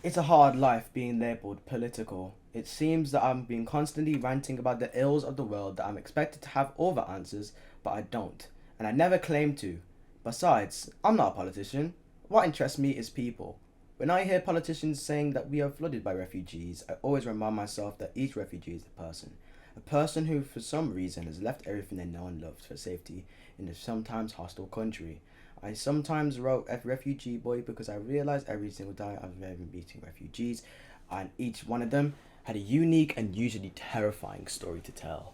It's a hard life being labelled political. It seems that I'm being constantly ranting about the ills of the world, that I'm expected to have all the answers, but I don't. And I never claim to. Besides, I'm not a politician. What interests me is people. When I hear politicians saying that we are flooded by refugees, I always remind myself that each refugee is a person. A person who, for some reason, has left everything they know and loved for safety in a sometimes hostile country. I sometimes wrote a refugee boy because I realized every single time I've ever been meeting refugees, and each one of them had a unique and usually terrifying story to tell.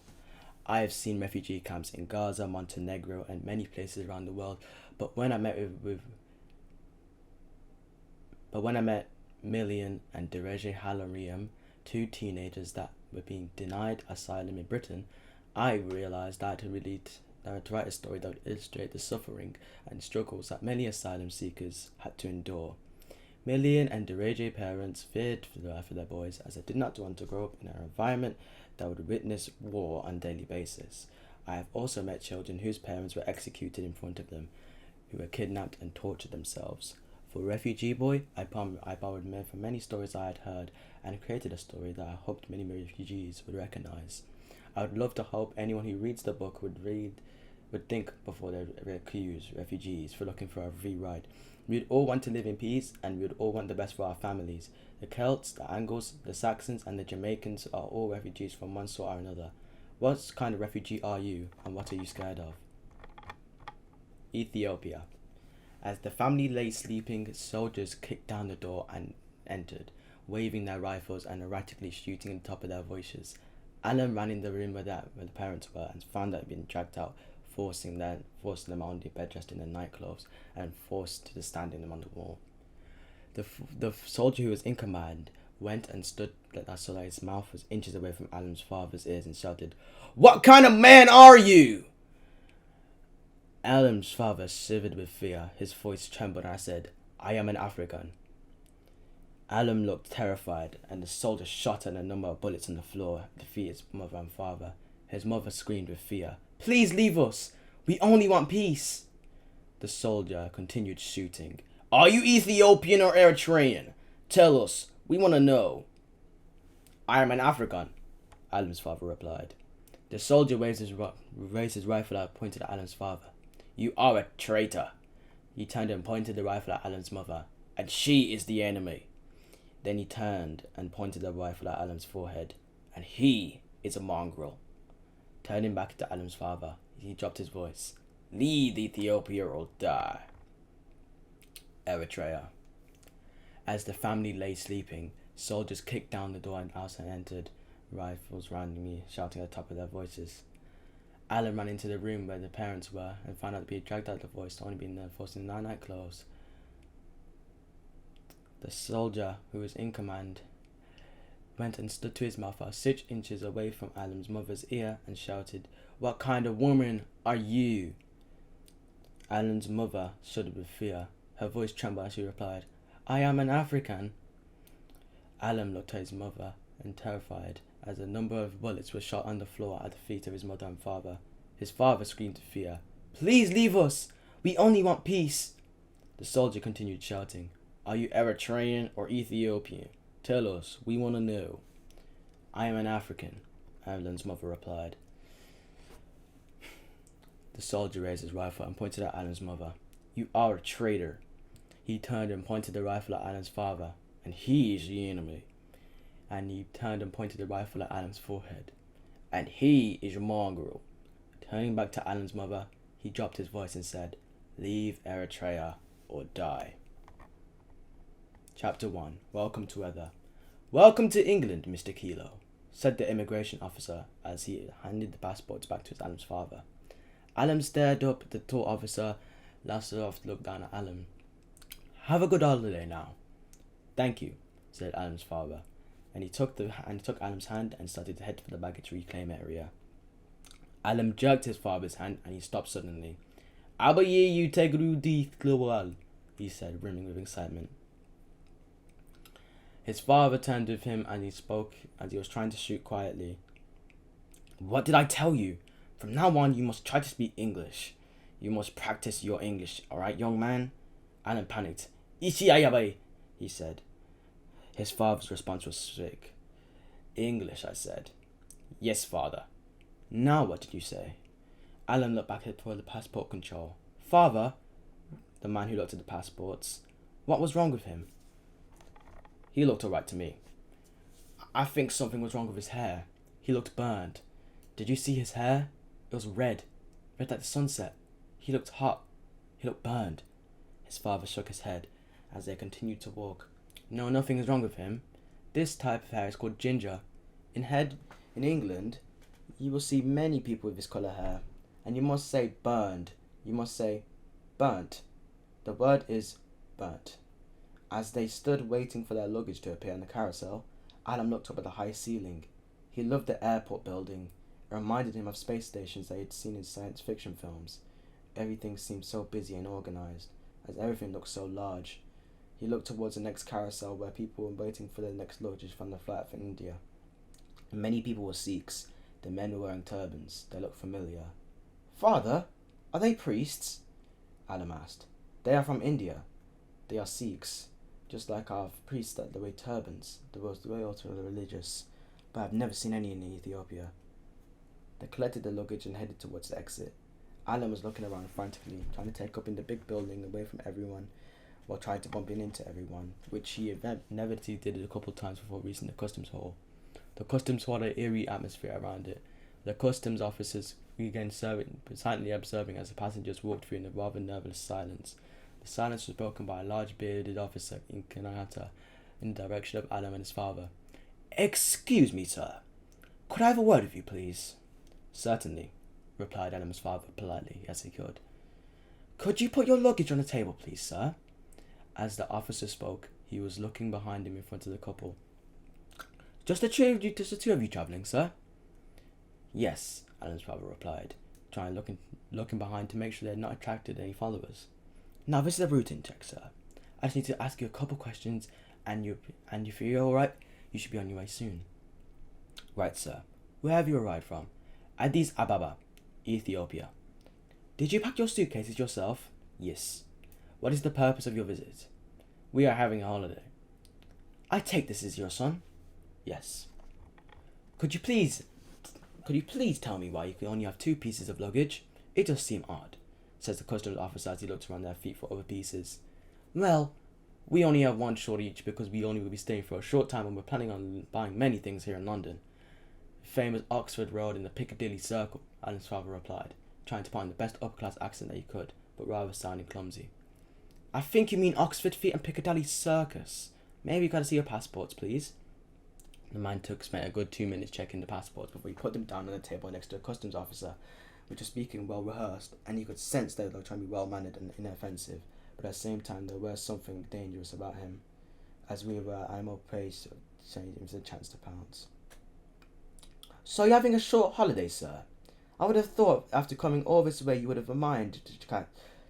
I have seen refugee camps in Gaza, Montenegro, and many places around the world, but when I met but when I met Million and Dereje Halariam, two teenagers that were being denied asylum in Britain, I realized that to write a story that would illustrate the suffering and struggles that many asylum seekers had to endure. Million and Dereje parents feared for the life of their boys, as they did not want to grow up in an environment that would witness war on a daily basis. I have also met children whose parents were executed in front of them, who were kidnapped and tortured themselves. For Refugee Boy, I borrowed men from many stories I had heard and created a story that I hoped many refugees would recognize. I would love to hope anyone who reads the book would think before they accuse refugees for looking for a free ride. We would all want to live in peace, and we would all want the best for our families. The Celts, the Angles, the Saxons, and the Jamaicans are all refugees from one sort or another. What kind of refugee are you, and what are you scared of? Ethiopia. As the family lay sleeping, soldiers kicked down the door and entered, waving their rifles and erratically shooting at the top of their voices. Alan ran in the room where the parents were and found that they'd been dragged out, forcing them on the bed dressed in their nightclothes and forced to standing them on the wall. The soldier who was in command went and stood so that his mouth was inches away from Alan's father's ears and shouted, "What kind of man are you?" Alan's father shivered with fear. His voice trembled, and I said, "I am an African." Alan looked terrified, and the soldier shot at a number of bullets on the floor to defeat his mother and father. His mother screamed with fear, "Please leave us! We only want peace!" The soldier continued shooting. "Are you Ethiopian or Eritrean? Tell us, we want to know." "I am an African," Alan's father replied. The soldier raised his rifle and pointed at Alan's father. "You are a traitor." He turned and pointed the rifle at Alan's mother. "And she is the enemy." Then he turned and pointed the rifle at Alan's forehead. "And he is a mongrel." Turning back to Alan's father, he dropped his voice. "Leave Ethiopia or die." Eritrea. As the family lay sleeping, soldiers kicked down the door and outside entered, rifles randomly shouting at the top of their voices. Alan ran into the room where the parents were and found out that being dragged out of the voice only being forced in their nightclothes. The soldier who was in command went and stood to his mouth about 6 inches away from Alan's mother's ear and shouted, "What kind of woman are you?" Alan's mother shuddered with fear. Her voice trembled as she replied, "I am an African." Alan looked at his mother and terrified as a number of bullets were shot on the floor at the feet of his mother and father. His father screamed in fear, "Please leave us! We only want peace!" The soldier continued shouting, "Are you Eritrean or Ethiopian? Tell us, we want to know." "I am an African," Alan's mother replied. The soldier raised his rifle and pointed at Alan's mother. "You are a traitor." He turned and pointed the rifle at Alan's father. "And he is the enemy." And he turned and pointed the rifle at Alan's forehead. "And he is a mongrel." Turning back to Alan's mother, he dropped his voice and said, "Leave Eritrea or die." Chapter 1. Welcome to Weather. "Welcome to England, Mr. Kilo," said the immigration officer as he handed the passports back to Alan's father. Alan stared up at the tall officer. Lasseroff looked down at Alan. "Have a good holiday now." "Thank you," said Alan's father, and he took Alan's hand and started to head for the baggage reclaim area. Alan jerked his father's hand and he stopped suddenly. "Aber ye you take Rudi global," he said, brimming with excitement. His father turned with him and he spoke as he was trying to shoot quietly. "What did I tell you? From now on, you must try to speak English. You must practice your English, alright, young man?" Alan panicked. "Ishi ayabai," he said. His father's response was thick. English, I said. Yes, father. Now what did you say? Alan looked back for the passport control. Father, the man who looked at the passports, what was wrong with him? He looked alright to me. I think something was wrong with his hair. He looked burned. Did you see his hair? It was red like the sunset. He looked hot. He looked burned. His father shook his head as they continued to walk. No, nothing is wrong with him. This type of hair is called ginger. In England, you will see many people with this colour hair. And you must say burned. You must say burnt. The word is burnt. As they stood waiting for their luggage to appear on the carousel, Adam looked up at the high ceiling. He loved the airport building. It reminded him of space stations that he had seen in science fiction films. Everything seemed so busy and organised, as everything looked so large. He looked towards the next carousel where people were waiting for their next luggage from the flight from India. Many people were Sikhs. The men were wearing turbans. They looked familiar. Father, are they priests? Adam asked. They are from India. They are Sikhs, just like our priests that wear turbans. They were also religious, but I've never seen any in Ethiopia. They collected the luggage and headed towards the exit. Alan was looking around frantically, trying to take up in the big building away from everyone, while trying to bump into everyone, which he inevitably did a couple of times before reaching the customs hall. The customs hall had an eerie atmosphere around it. The customs officers began silently observing as the passengers walked through in a rather nervous silence. The silence was broken by a large bearded officer in Kanata in the direction of Adam and his father. Excuse me, sir. Could I have a word with you, please? Certainly, replied Adam's father politely as he could. Could you put your luggage on the table, please, sir? As the officer spoke, he was looking behind him in front of the couple. Just the two of you travelling, sir? Yes, Adam's father replied, trying looking behind to make sure they had not attracted any followers. Now this is a routine check, sir. I just need to ask you a couple questions, and if you're alright, you should be on your way soon. Right, sir. Where have you arrived from? Addis Ababa, Ethiopia. Did you pack your suitcases yourself? Yes. What is the purpose of your visit? We are having a holiday. I take this as your son? Yes. Could you please tell me why you can only have 2 pieces of luggage? It does seem odd, says the customs officer as he looks around their feet for other pieces. Well, we only have 1 short each because we only will be staying for a short time and we're planning on buying many things here in London. Famous Oxford Road in the Piccadilly Circle, Alan's father replied, trying to put on the best upper-class accent that he could, but rather sounding clumsy. I think you mean Oxford Street and Piccadilly Circus. Maybe you gotta see your passports, please. The man spent a good 2 minutes checking the passports before he put them down on the table next to a customs officer, which was speaking well rehearsed, and you could sense they were trying to be well mannered and inoffensive, but at the same time there was something dangerous about him. As we were animal prey, saying it was a chance to pounce. So you're having a short holiday, sir? I would have thought after coming all this way you would have a mind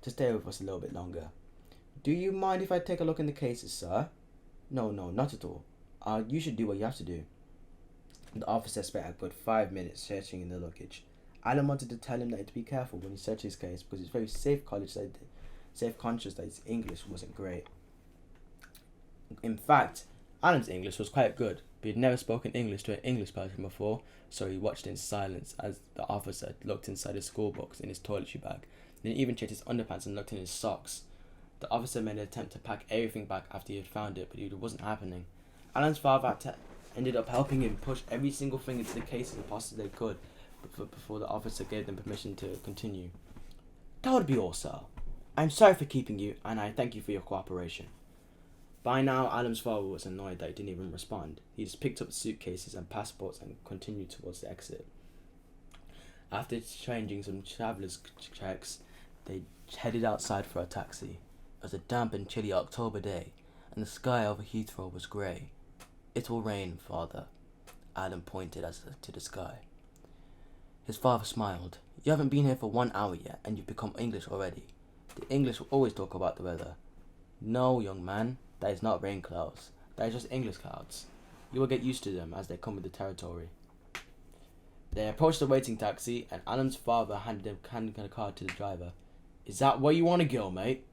to stay with us a little bit longer. Do you mind if I take a look in the cases, sir? No, not at all. You should do what you have to do. The officer spent a good 5 minutes searching in the luggage. Alan wanted to tell him that to be careful when he searched his case because he's very self-conscious that his English wasn't great. In fact, Alan's English was quite good, but he'd never spoken English to an English person before, so he watched in silence as the officer looked inside his school books in his toiletry bag, then even checked his underpants and looked in his socks. The officer made an attempt to pack everything back after he had found it, but it wasn't happening. Alan's father ended up helping him push every single thing into the case as possibly they could before the officer gave them permission to continue. That would be all, sir. I'm sorry for keeping you, and I thank you for your cooperation. By now, Alan's father was annoyed that he didn't even respond. He just picked up the suitcases and passports and continued towards the exit. After changing some traveller's checks, they headed outside for a taxi. It was a damp and chilly October day, and the sky over Heathrow was grey. It will rain, father, Adam pointed to the sky. His father smiled. You haven't been here for 1 hour yet, and you've become English already. The English will always talk about the weather. No, young man, that is not rain clouds. That is just English clouds. You will get used to them as they come with the territory. They approached the waiting taxi, and Alan's father handed a card to the driver. Is that where you want to go, mate?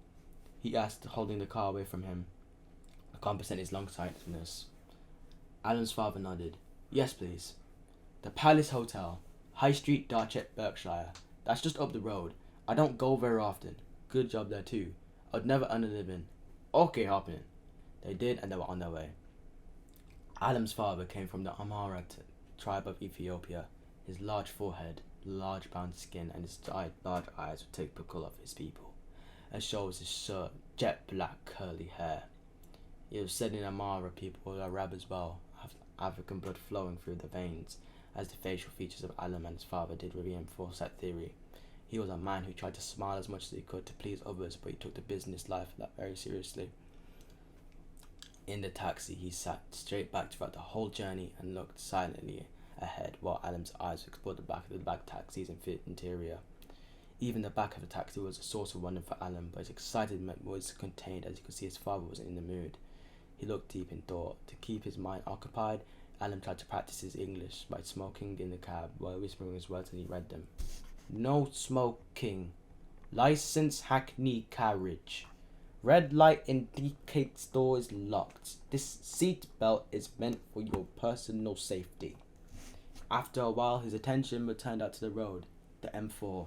He asked, holding the car away from him. The compensate his long-sightedness. Alan's father nodded. Yes, please. The Palace Hotel, High Street, Dorset, Berkshire. That's just up the road. I don't go very often. Good job there too. I'd never earn a living. Okay, hop in. They did, and they were on their way. Alan's father came from the Amhara tribe of Ethiopia. His large forehead, large brown skin, and his large eyes were typical of his people, as shows his short, jet black curly hair. It was said in Amhara people were Arab as well, have African blood flowing through the veins, as the facial features of Alan and his father did reinforce that theory. He was a man who tried to smile as much as he could to please others, but he took the business life of that very seriously. In the taxi, he sat straight back throughout the whole journey and looked silently ahead while Alan's eyes explored the back of the back taxi's interior. Even the back of the taxi was a source of wonder for Alan, but his excitement was contained as he could see his father was in the mood. He looked deep in thought. To keep his mind occupied, Alan tried to practice his English by smoking in the cab while whispering his words as he read them. No smoking. License Hackney carriage. Red light indicates door is locked. This seat belt is meant for your personal safety. After a while, his attention returned out to the road, the M4.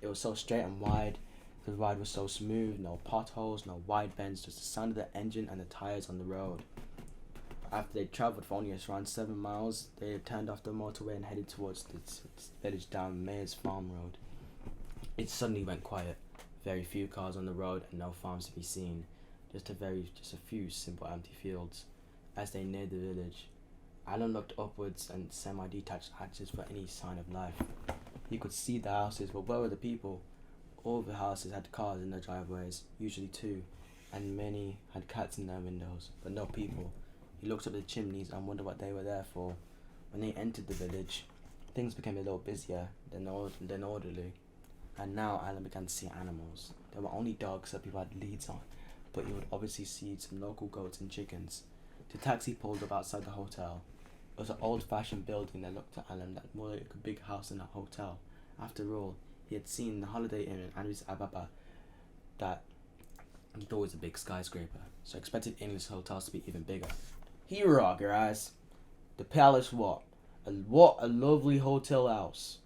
It was so straight and wide. The ride was so smooth, no potholes, no wide bends, just the sound of the engine and the tires on the road. After they travelled for only around 7 miles, they turned off the motorway and headed towards the village down Mayor's Farm Road. It suddenly went quiet. Very few cars on the road and no farms to be seen. Just a few simple empty fields. As they neared the village, Alan looked upwards and semi-detached hatches for any sign of life. He could see the houses, but where were the people? All the houses had cars in their driveways, usually 2, and many had cats in their windows, but no people. He looked up the chimneys and wondered what they were there for. When they entered the village, things became a little busier than orderly. And now Alan began to see animals. There were only dogs that people had leads on, but you would obviously see some local goats and chickens. The taxi pulled up outside the hotel. It was an old-fashioned building that looked to Alan more like a big house than a hotel. After all, he had seen the Holiday Inn in Addis Ababa that was always a big skyscraper, so expected English hotels to be even bigger. Here you are, guys. The Palace what a lovely hotel house.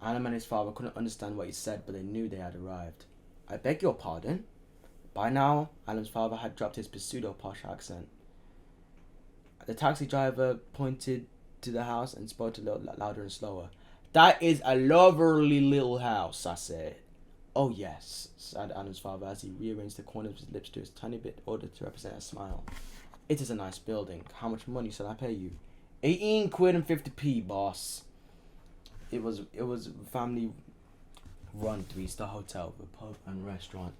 Alan and his father couldn't understand what he said, but they knew they had arrived. I beg your pardon? By now, Alan's father had dropped his pseudo-posh accent. The taxi driver pointed to the house and spoke a little louder and slower. That is a lovely little house, I said. Oh yes, said Alan's father as he rearranged the corners of his lips to his tiny bit in order to represent a smile. It is a nice building. How much money shall I pay you? 18 quid and 50p, boss. It was family run 3-star hotel with a pub and restaurant.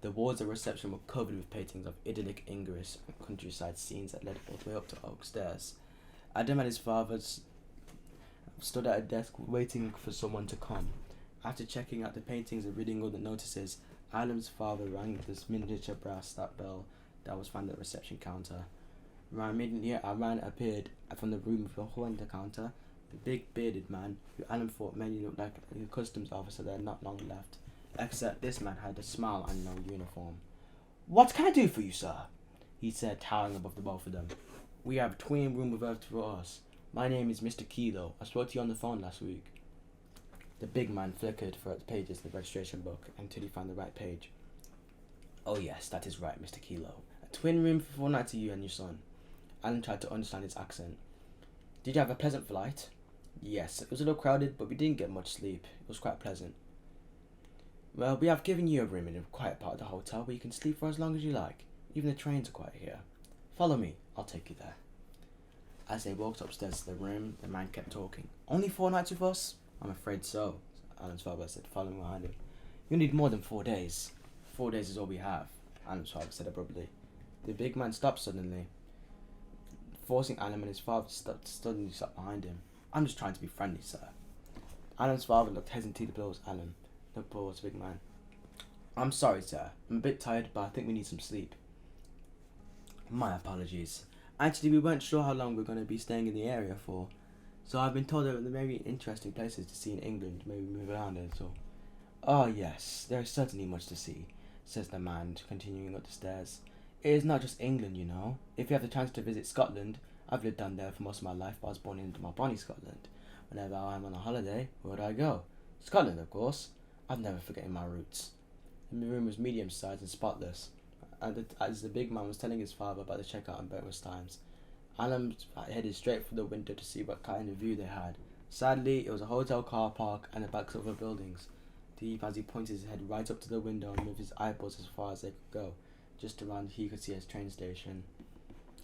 The walls of the reception were covered with paintings of idyllic English and countryside scenes that led all the way up to oak stairs. Adam and his father stood at a desk waiting for someone to come. After checking out the paintings and reading all the notices, Adam's father rang this miniature brass bell that was found at the reception counter. Immediately, a man appeared from the room behind the counter. The big bearded man, who Alan thought mainly looked like a customs officer that had not long left, except this man had a smile and no uniform. What can I do for you, sir? He said, towering above the both of them. We have a twin room reserved for us. My name is Mr. Kilo. I spoke to you on the phone last week. The big man flickered throughout the pages of the registration book until he found the right page. Oh yes, that is right, Mr. Kilo. A twin room for 4 nights for you and your son. Alan tried to understand his accent. Did you have a pleasant flight? Yes, it was a little crowded, but we didn't get much sleep. It was quite pleasant. Well, we have given you a room in a quiet part of the hotel where you can sleep for as long as you like. Even the trains are quiet here. Follow me, I'll take you there. As they walked upstairs to the room, the man kept talking. Only 4 nights with us? I'm afraid so, Alan's father said, following behind him. You need more than 4 days. 4 days is all we have, Alan's father said abruptly. The big man stopped suddenly, forcing Alan and his father to suddenly stop behind him. I'm just trying to be friendly, sir. Alan's father looked hesitantly towards Alan, looked towards the big man. I'm sorry, sir. I'm a bit tired, but I think we need some sleep. My apologies. Actually, we weren't sure how long we're going to be staying in the area for, so I've been told there are very interesting places to see in England. Maybe move around a little. Oh yes, there is certainly much to see, says the man, continuing up the stairs. It is not just England, you know. If you have the chance to visit Scotland, I've lived down there for most of my life, but I was born in my bonny Scotland. Whenever I'm on a holiday, where do I go? Scotland, of course. I've never forgotten my roots. The room was medium-sized and spotless, and as the big man was telling his father about the checkout and breakfast times, Alan headed straight for the window to see what kind of view they had. Sadly, it was a hotel car park and the backs of the buildings. Deep as he pointed his head right up to the window and moved his eyeballs as far as they could go. Just around he could see a train station.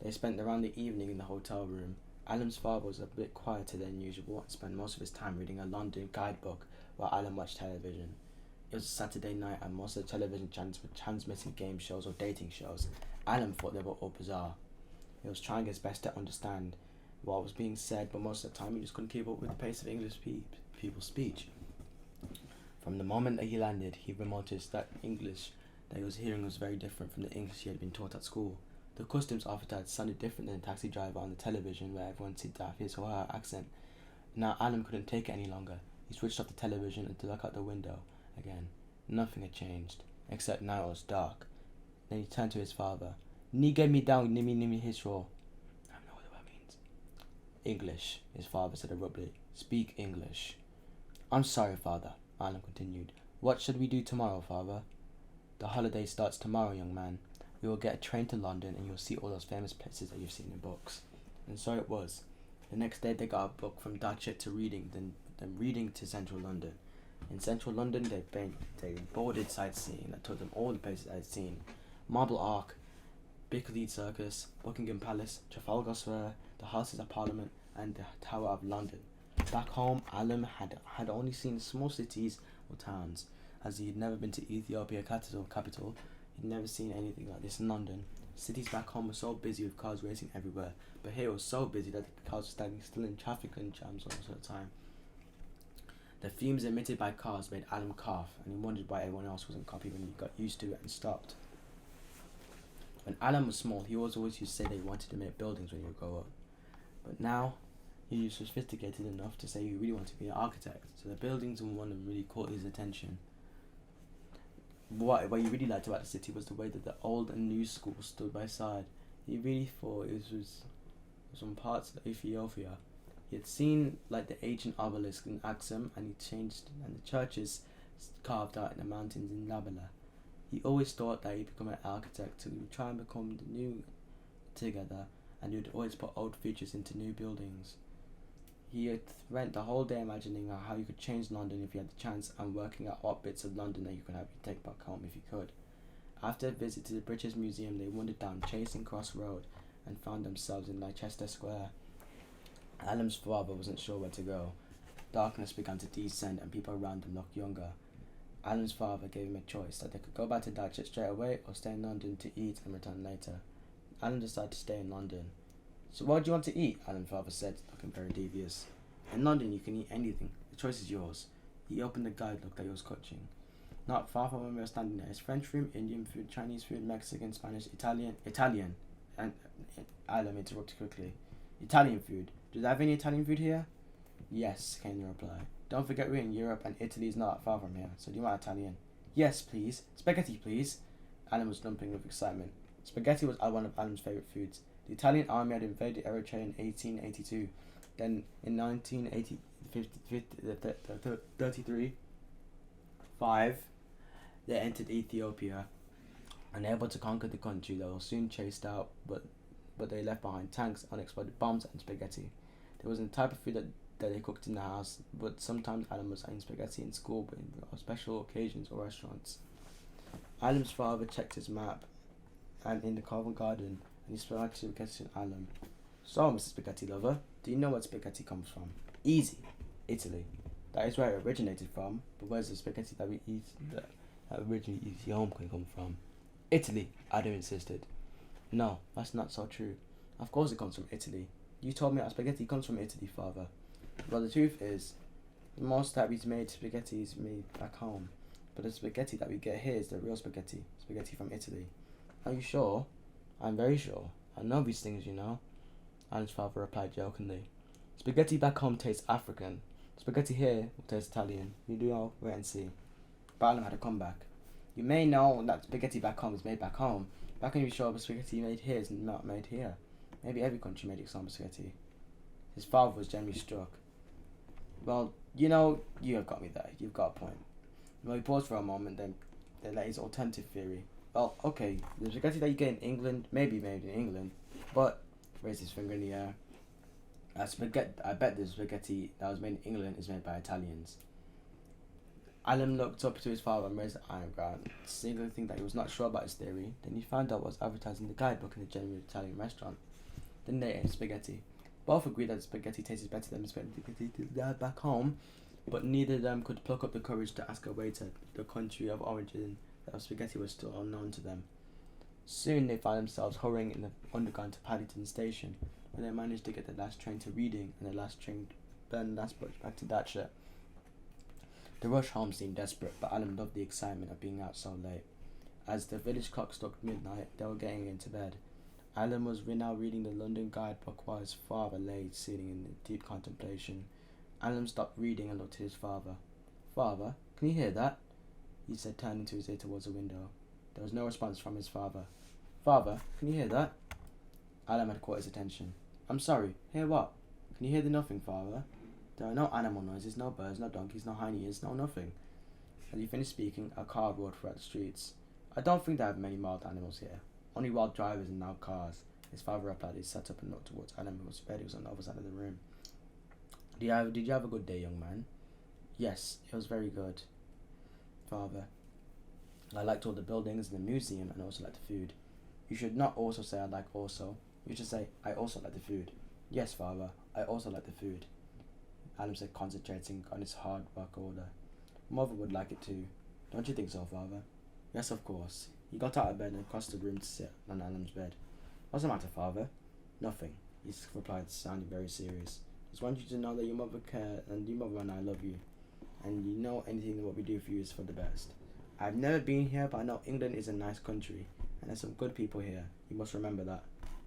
They spent around the evening in the hotel room. Alan's father was a bit quieter than usual and spent most of his time reading a London guidebook while Alan watched television. It was a Saturday night and most of the television channels were transmitting game shows or dating shows. Alan thought they were all bizarre. He was trying his best to understand what was being said, but most of the time he just couldn't keep up with the pace of English people's speech. From the moment that he landed, he noticed that English that he was hearing was very different from the English he had been taught at school. The customs officer had sounded different than the taxi driver on the television where everyone seemed to have his or her accent. Now Alan couldn't take it any longer. He switched off the television and to look out the window again. Nothing had changed, except now it was dark. Then he turned to his father. "Ni get me down, nimi hisro." I don't know what that means. "English," his father said abruptly. "Speak English." "I'm sorry, father," Alan continued. "What should we do tomorrow, father?" "The holiday starts tomorrow, young man. We will get a train to London and you'll see all those famous places that you've seen in books." And so it was. The next day they got a book from Datchet to reading, then reading to central London. In central London they boarded sightseeing that took them all the places I'd seen. Marble Arch, Piccadilly Circus, Buckingham Palace, Trafalgar Square, the Houses of Parliament and the Tower of London. Back home, Alan had only seen small cities or towns, as he had never been to Ethiopia capital. He'd never seen anything like this in London. Cities back home were so busy with cars racing everywhere, but here it was so busy that the cars were standing still in traffic and jams most of the time. The fumes emitted by cars made Alan cough, and he wondered why everyone else wasn't coughing when he got used to it and stopped. When Alan was small, he always used to say that he wanted to make buildings when he would grow up. But now, he was sophisticated enough to say he really wanted to be an architect, so the buildings and one of them really caught his attention. What he really liked about the city was the way that the old and new schools stood by side. He really thought it was some parts of Ethiopia. He had seen like the ancient obelisk in Axum, and the churches carved out in the mountains in Labala. He always thought that he'd become an architect, so he would try and become the new together, and he would always put old features into new buildings. He had spent the whole day imagining how you could change London if you had the chance, and working out what bits of London that you could have you take back home if you could. After a visit to the British Museum, they wandered down Charing Cross Road and found themselves in Leicester Square. Alan's father wasn't sure where to go. Darkness began to descend and people around them looked younger. Alan's father gave him a choice that they could go back to Datchet straight away or stay in London to eat and return later. Alan decided to stay in London. "So what do you want to eat?" Alan's father said, looking very devious. "In London you can eat anything. The choice is yours." He opened the guidebook that he was clutching. Not far from where we were standing there is French food, Indian food, Chinese food, Mexican, Spanish, Italian, and Alan interrupted quickly. "Italian food. Do they have any Italian food here?" "Yes," came the reply. "Don't forget we're in Europe and Italy is not far from here, so do you want Italian?" "Yes, please. Spaghetti, please." Alan was jumping with excitement. Spaghetti was one of Alan's favourite foods. The Italian army had invaded Eritrea in 1882. Then in 1933, they entered Ethiopia. Unable to conquer the country, they were soon chased out, but they left behind tanks, unexploded bombs, and spaghetti. There wasn't a type of food that they cooked in the house, but sometimes Alan was eating spaghetti in school, but on special occasions or restaurants. Alan's father checked his map, and in the Covent Garden, and he spoke to Alan. "So, Mr. Spaghetti Lover, do you know where spaghetti comes from?" "Easy. Italy. That is where it originated from, but where's the spaghetti that we eat that originally Ethiopian come from?" "Italy," Adam insisted. "No, that's not so true. Of course it comes from Italy. You told me that spaghetti comes from Italy, father. Well, the truth is, the most that we've made spaghetti is made back home, but the spaghetti that we get here is the real spaghetti from Italy." "Are you sure?" "I'm very sure. I know these things, you know," Alan's father replied jokingly. "Spaghetti back home tastes African. Spaghetti here will taste Italian. You do all wait and see." But Alan had a comeback. "You may know that spaghetti back home is made back home, How can you be sure the spaghetti made here is not made here? Maybe every country made its own spaghetti. His father was genuinely struck. Well, you know, you have got me there. You've got a point. Well, he paused for a moment, then let his alternative theory. Well, okay, the spaghetti that you get in England may be made in England, but raised his finger in the air. I bet the spaghetti that was made in England is made by Italians. Alan looked up to his father and raised an eyebrow, signaling that he was not sure about his theory. Then he found out what was advertised in the guidebook in the genuine Italian restaurant. Then they ate spaghetti. Both agreed that the spaghetti tasted better than the spaghetti they had back home, but neither of them could pluck up the courage to ask a waiter the country of origin that the spaghetti was still unknown to them. Soon they found themselves hurrying in the underground to Paddington Station, where they managed to get the last train to Reading and the last train then last bus back to Datchet. The rush home seemed desperate, but Alan loved the excitement of being out so late. As the village clock struck midnight, they were getting into bed. Alan was now reading the London guidebook while his father lay sitting in deep contemplation. Alan stopped reading and looked at his father. "Father, can you hear that?" he said, turning to his ear towards the window. There was no response from his father. "Father, can you hear that?" Alan had caught his attention. "I'm sorry, hear what? Can you hear the nothing, father? There are no animal noises, no birds, no donkeys, no hyenas, no nothing." As he finished speaking, a car roared throughout the streets. "I don't think they have many wild animals here. Only wild drivers and now cars," his father replied. He sat up and looked towards Alan, whose bed was on the other side of the room. Did you have a good day, young man?" "Yes, it was very good, father. I liked all the buildings and the museum, and also liked the food." "You should not also say I like also. You should say I also like the food." "Yes, father, I also like the food," Alan said, concentrating on his hard work order. "Mother would like it too. Don't you think so, father?" "Yes, of course." He got out of bed and crossed the room to sit on Alan's bed. "What's the matter, father?" "Nothing," he replied, sounding very serious. "Just want you to know that your mother and I love you, and you know anything what we do for you is for the best. I've never been here, but I know England is a nice country, and there's some good people here. You must remember that.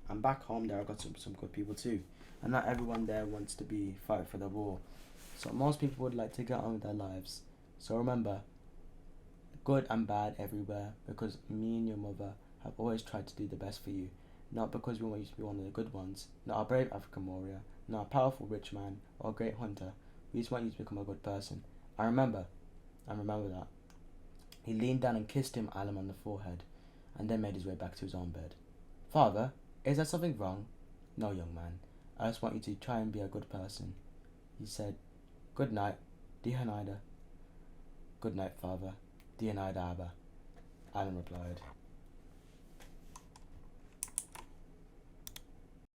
And back home there I've got some good people too, and not everyone there wants to be fight for the war. So most people would like to get on with their lives. So remember, good and bad everywhere, because me and your mother have always tried to do the best for you, not because we want you to be one of the good ones, not a brave African warrior, not a powerful rich man or a great hunter. We just want you to become a good person. And remember that." He leaned down and kissed Alan on the forehead, and then made his way back to his own bed. "Father, is there something wrong?" "No, young man. I just want you to try and be a good person," he said. "Good night, dear Nida." "Good night, father, dear Nida Abba," Alan replied.